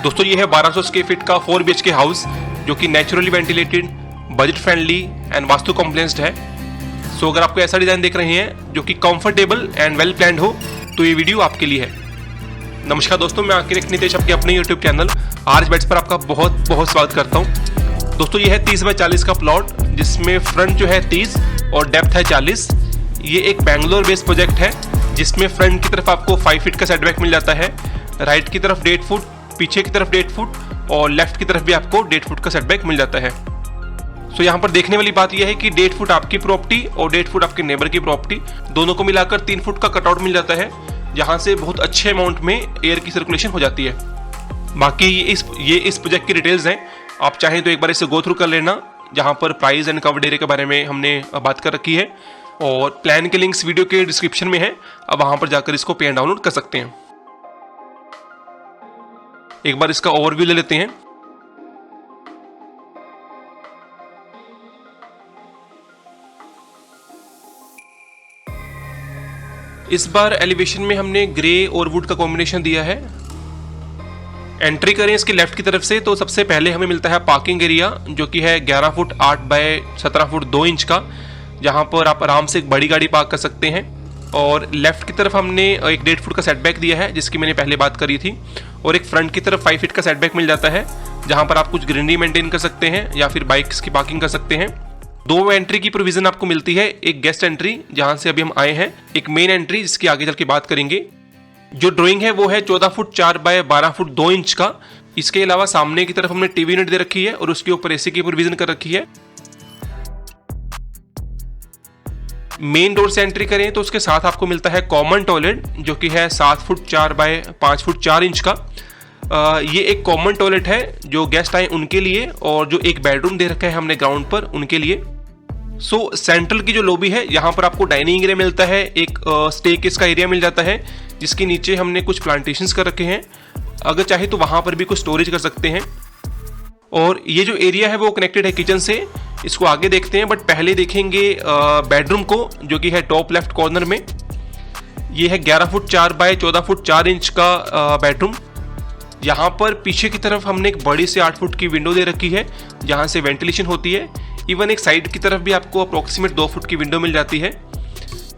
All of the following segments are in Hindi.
दोस्तों ये है 1200 स्क्वायर फीट का 4 BHK हाउस जो कि naturally ventilated, budget friendly and vastu complexed है। सो अगर आपको ऐसा डिजाइन देख रहे हैं जो कि कंफर्टेबल एंड वेल प्लान्ड हो तो ये वीडियो आपके लिए है। नमस्कार दोस्तों, मैं आकिर नितेश आपके अपने यूट्यूब चैनल आर्च बेड्स पर आपका बहुत बहुत स्वागत करता हूँ। दोस्तों ये है 30 बाय 40 का प्लॉट जिसमें फ्रंट जो है 30 और डेप्थ है 40। ये एक बैंगलोर बेस्ड प्रोजेक्ट है जिसमें फ्रंट की तरफ आपको 5 फीट का सेटबैक मिल जाता है, राइट की तरफ 1.5 फुट, पीछे की तरफ 1.5 फुट और लेफ्ट की तरफ भी आपको 1.5 फुट का सेटबैक मिल जाता है। सो यहाँ पर देखने वाली बात यह है कि 1.5 फुट आपकी प्रॉपर्टी और 1.5 फुट आपके नेबर की प्रॉपर्टी, दोनों को मिलाकर 3 फुट का कटआउट मिल जाता है, जहाँ से बहुत अच्छे अमाउंट में एयर की सर्कुलेशन हो जाती है। बाकी ये इस प्रोजेक्ट की डिटेल्स हैं, आप चाहें तो एक बार इसे गो थ्रू कर लेना, जहाँ पर प्राइस एंड कवर्ड एरिया के बारे में हमने बात कर रखी है और प्लान के लिंक्स वीडियो के डिस्क्रिप्शन में है, अब वहाँ पर जाकर इसको पे डाउनलोड कर सकते हैं। एक बार इसका ओवरव्यू ले लेते हैं। इस बार एलिवेशन में हमने ग्रे और वुड का कॉम्बिनेशन दिया है। एंट्री करें इसके लेफ्ट की तरफ से तो सबसे पहले हमें मिलता है पार्किंग एरिया जो कि है 11 फुट 8 बाय 17 फुट 2 इंच का, जहां पर आप आराम से एक बड़ी गाड़ी पार्क कर सकते हैं। और लेफ्ट की तरफ हमने एक 1.5 फुट का सेटबैक दिया है जिसकी मैंने पहले बात करी थी, और एक फ्रंट की तरफ 5 फीट का सेटबैक मिल जाता है जहां पर आप कुछ ग्रीनरी मेंटेन कर सकते हैं या फिर बाइक्स की पार्किंग कर सकते हैं। 2 एंट्री की प्रोविजन आपको मिलती है, एक गेस्ट एंट्री जहां से अभी हम आए हैं, एक मेन एंट्री जिसकी आगे चल के बात करेंगे। जो ड्राइंग है वो है 14 फुट 4 बाय 12 फुट 2 इंच का। इसके अलावा सामने की तरफ हमने टीवी यूनिट दे रखी है और उसके ऊपर एसी की प्रोविजन कर रखी है। मेन डोर से एंट्री करें तो उसके साथ आपको मिलता है कॉमन टॉयलेट जो कि है 7 फुट 4 बाय 5 फुट 4 इंच का। ये एक कॉमन टॉयलेट है जो गेस्ट आए उनके लिए, और जो एक बेडरूम दे रखा है हमने ग्राउंड पर उनके लिए। सो सेंट्रल की जो लॉबी है यहाँ पर आपको डाइनिंग एरिया मिलता है, एक स्टेकेस का एरिया मिल जाता है जिसके नीचे हमने कुछ प्लांटेशंस कर रखे हैं, अगर चाहे तो वहाँ पर भी कुछ स्टोरेज कर सकते हैं। और ये जो एरिया है वो कनेक्टेड है किचन से, इसको आगे देखते हैं, बट पहले देखेंगे बेडरूम को जो कि है टॉप लेफ्ट कॉर्नर में। ये है 11 फुट 4 बाय 14 फुट 4 इंच का बेडरूम। यहाँ पर पीछे की तरफ हमने एक बड़ी से 8 फुट की विंडो दे रखी है जहाँ से वेंटिलेशन होती है। इवन एक साइड की तरफ भी आपको अप्रोक्सीमेट 2 फुट की विंडो मिल जाती है।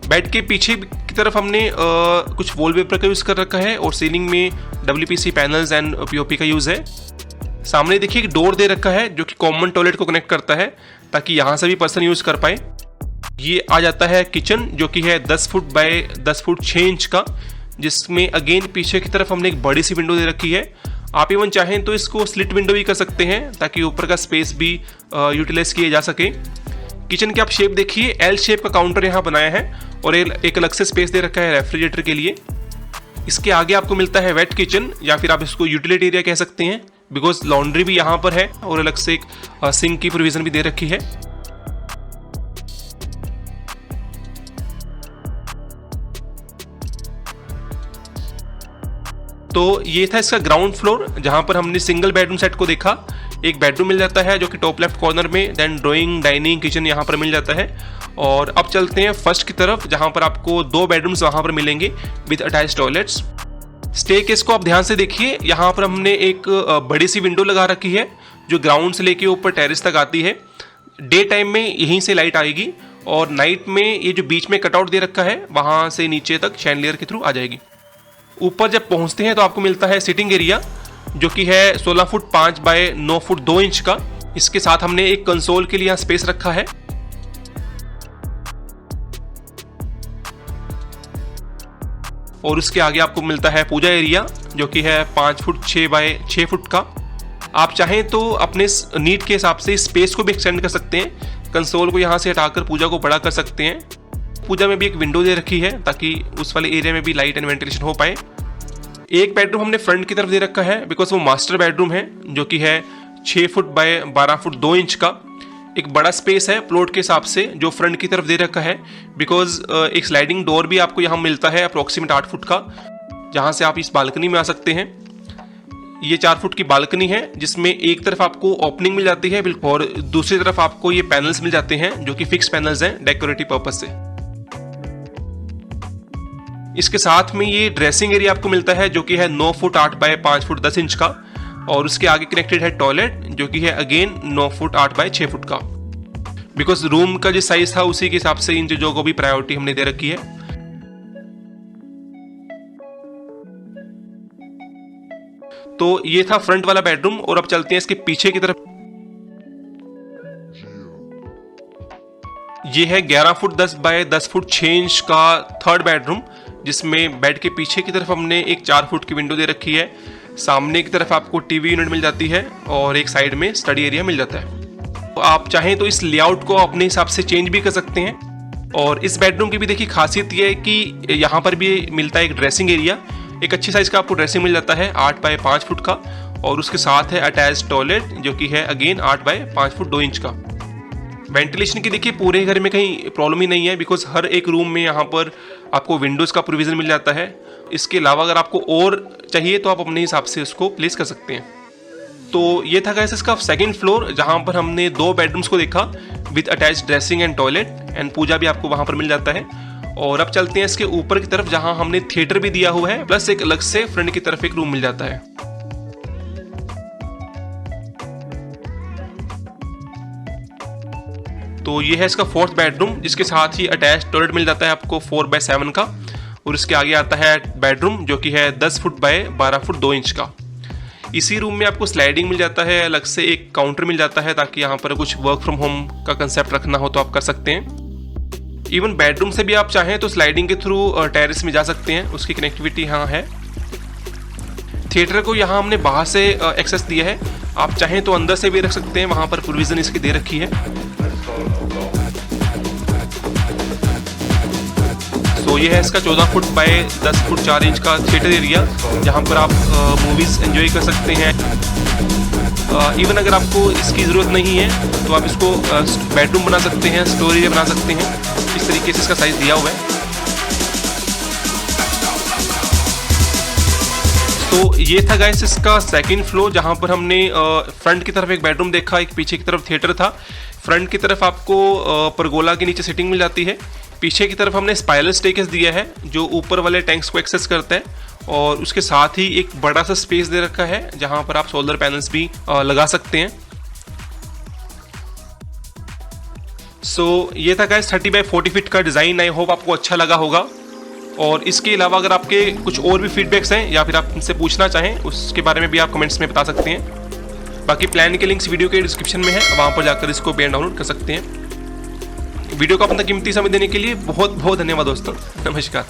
बेड के पीछे की तरफ हमने कुछ वॉलपेपर का यूज़ कर रखा है और सीलिंग में WPC पैनल्स एंड POP का यूज़ है। सामने देखिए एक डोर दे रखा है जो कि कॉमन टॉयलेट को कनेक्ट करता है ताकि यहाँ से भी पर्सन यूज़ कर पाए। ये आ जाता है किचन जो कि है 10 फुट बाय 10 फुट 6 इंच का, जिसमें अगेन पीछे की तरफ हमने एक बड़ी सी विंडो दे रखी है। आप इवन चाहें तो इसको स्लिट विंडो भी कर सकते हैं ताकि ऊपर का स्पेस भी यूटिलाइज किया जा सके। किचन की आप शेप देखिए, L शेप का काउंटर यहाँ बनाया है और एक अलग से स्पेस दे रखा है रेफ्रिजरेटर के लिए। इसके आगे आपको मिलता है वेट किचन या फिर आप इसको यूटिलिटी एरिया कह सकते हैं, बिकॉज लॉन्ड्री भी यहाँ पर है और अलग से एक सिंक की प्रोविजन भी दे रखी है। तो ये था इसका ग्राउंड फ्लोर जहां पर हमने सिंगल बेडरूम सेट को देखा। एक बेडरूम मिल जाता है जो कि टॉप लेफ्ट कॉर्नर में, देन ड्राइंग डाइनिंग किचन यहाँ पर मिल जाता है। और अब चलते हैं फर्स्ट की तरफ जहां पर आपको 2 बेडरूम्स वहां पर मिलेंगे विद अटैच्ड टॉयलेट्स। स्टेयरकेस को आप ध्यान से देखिए, यहाँ पर हमने एक बड़ी सी विंडो लगा रखी है जो ग्राउंड से लेके ऊपर टेरेस तक आती है। डे टाइम में यहीं से लाइट आएगी और नाइट में ये जो बीच में कटआउट दे रखा है वहाँ से नीचे तक शैंडलियर के थ्रू आ जाएगी। ऊपर जब पहुँचते हैं तो आपको मिलता है सिटिंग एरिया जो कि है 16 फुट 5 बाय 9 फुट 2 इंच का। इसके साथ हमने एक कंसोल के लिए यहाँ स्पेस रखा है। और उसके आगे आपको मिलता है पूजा एरिया जो कि है 5 फुट 6 बाय 6 फुट का। आप चाहें तो अपने नीड के हिसाब से स्पेस को भी एक्सटेंड कर सकते हैं, कंसोल को यहाँ से हटाकर पूजा को बड़ा कर सकते हैं। पूजा में भी एक विंडो दे रखी है ताकि उस वाले एरिया में भी लाइट एंड वेंटिलेशन हो पाए। एक बेडरूम हमने फ्रंट की तरफ दे रखा है बिकॉज वो मास्टर बेडरूम है जो कि है 6 फुट बाय 12 फुट 2 इंच का। एक बड़ा स्पेस है प्लॉट के हिसाब से जो फ्रंट की तरफ दे रखा है, बिकॉज एक स्लाइडिंग डोर भी आपको यहाँ मिलता है अप्रोक्सीमेट 8 फुट का, जहाँ से आप इस बालकनी में आ सकते हैं। ये 4 फुट की बालकनी है जिसमें एक तरफ आपको ओपनिंग मिल जाती है और दूसरी तरफ आपको ये पैनल्स मिल जाते हैं जो कि फिक्स पैनल्स हैं डेकोरेटिव पर्पज से। इसके साथ में ये ड्रेसिंग एरिया आपको मिलता है जो कि है 9 फुट 8 बाय 5 फुट 10 इंच का, और उसके आगे कनेक्टेड है टॉयलेट जो कि है अगेन 9 फुट 8 बाय 6 फुट का। बिकॉज रूम का जो साइज था उसी के हिसाब से इन चीजों को भी प्रायोरिटी हमने दे रखी है। तो ये था फ्रंट वाला बेडरूम और अब चलते हैं इसके पीछे की तरफ। ये है 11 फुट 10 बाय 10 फुट 6 इंच का थर्ड बेडरूम, जिसमें बेड के पीछे की तरफ हमने एक 4 फुट की विंडो दे रखी है। सामने की तरफ आपको टीवी यूनिट मिल जाती है और एक साइड में स्टडी एरिया मिल जाता है। तो आप चाहें तो इस लेआउट को अपने हिसाब से चेंज भी कर सकते हैं। और इस बेडरूम की भी देखिए खासियत ये है कि यहाँ पर भी मिलता है एक ड्रेसिंग एरिया। एक अच्छी साइज का आपको ड्रेसिंग मिल जाता है 8 बाय 5 फुट का, और उसके साथ है अटैच टॉयलेट जो कि है अगेन 8 बाय 5 फुट 2 इंच का। वेंटिलेशन की देखिए पूरे घर में कहीं प्रॉब्लम ही नहीं है, बिकॉज हर एक रूम में यहाँ पर आपको विंडोज़ का प्रोविज़न मिल जाता है। इसके अलावा अगर आपको और चाहिए तो आप अपने हिसाब से उसको प्लेस कर सकते हैं। तो ये था गाइस इसका सेकंड फ्लोर, जहाँ पर हमने 2 बेडरूम्स को देखा with attach dressing and toilet, and puja भी आपको वहाँ पर मिल जाता है। और अब चलते हैं इसके ऊपर की तरफ, जहाँ हमने थिएटर भी दिया हुआ है, प्लस एक अलग से फ्रंट की तरफ एक रूम मिल जाता है। तो ये है इसका फोर्थ बेडरूम, जिसके साथ ही अटैच टॉयलेट मिल जाता है आपको 4 बाय 7 का, और इसके आगे आता है बेडरूम जो कि है 10 फुट बाय 12 फुट 2 इंच का। इसी रूम में आपको स्लाइडिंग मिल जाता है, अलग से एक काउंटर मिल जाता है, ताकि यहाँ पर कुछ वर्क फ्रॉम होम का कंसेप्ट रखना हो तो आप कर सकते हैं। इवन बेडरूम से भी आप चाहें तो स्लाइडिंग के थ्रू टेरेस में जा सकते हैं, उसकी कनेक्टिविटी यहाँ है। थिएटर को यहाँ हमने बाहर से एक्सेस दिया है, आप चाहें तो अंदर से भी रख सकते हैं, वहाँ पर प्रोविज़न इसकी दे रखी है। तो ये है इसका 14 फुट बाय 10 फुट 4 इंच का थिएटर एरिया, जहाँ पर आप मूवीज़ एंजॉय कर सकते हैं। इवन अगर आपको इसकी ज़रूरत नहीं है तो आप इसको बेडरूम बना सकते हैं, स्टोर एरिया बना सकते हैं। इस तरीके से इसका साइज़ दिया हुआ है। तो ये था गाइस इसका सेकंड फ्लोर, जहाँ पर हमने फ्रंट की तरफ एक बेडरूम देखा, एक पीछे की तरफ थिएटर था। फ्रंट की तरफ आपको परगोला के नीचे सिटिंग मिल जाती है। पीछे की तरफ हमने स्पाइरल स्टेयरकेस दिया है जो ऊपर वाले टैंक्स को एक्सेस करता है, और उसके साथ ही एक बड़ा सा स्पेस दे रखा है जहां पर आप सोलर पैनल्स भी लगा सकते हैं। सो ये था गाइस 30 बाय 40 फीट का डिज़ाइन। आई होप आपको अच्छा लगा होगा। और इसके अलावा अगर आपके कुछ और भी फीडबैक्स हैं या फिर आप इनसे पूछना चाहें, उसके बारे में भी आप कमेंट्स में बता सकते हैं। बाकी प्लान के लिंक्स वीडियो के डिस्क्रिप्शन में है, वहाँ पर जाकर इसको पेन डाउनलोड कर सकते हैं। वीडियो को अपना कीमती समय देने के लिए बहुत बहुत धन्यवाद दोस्तों। नमस्कार।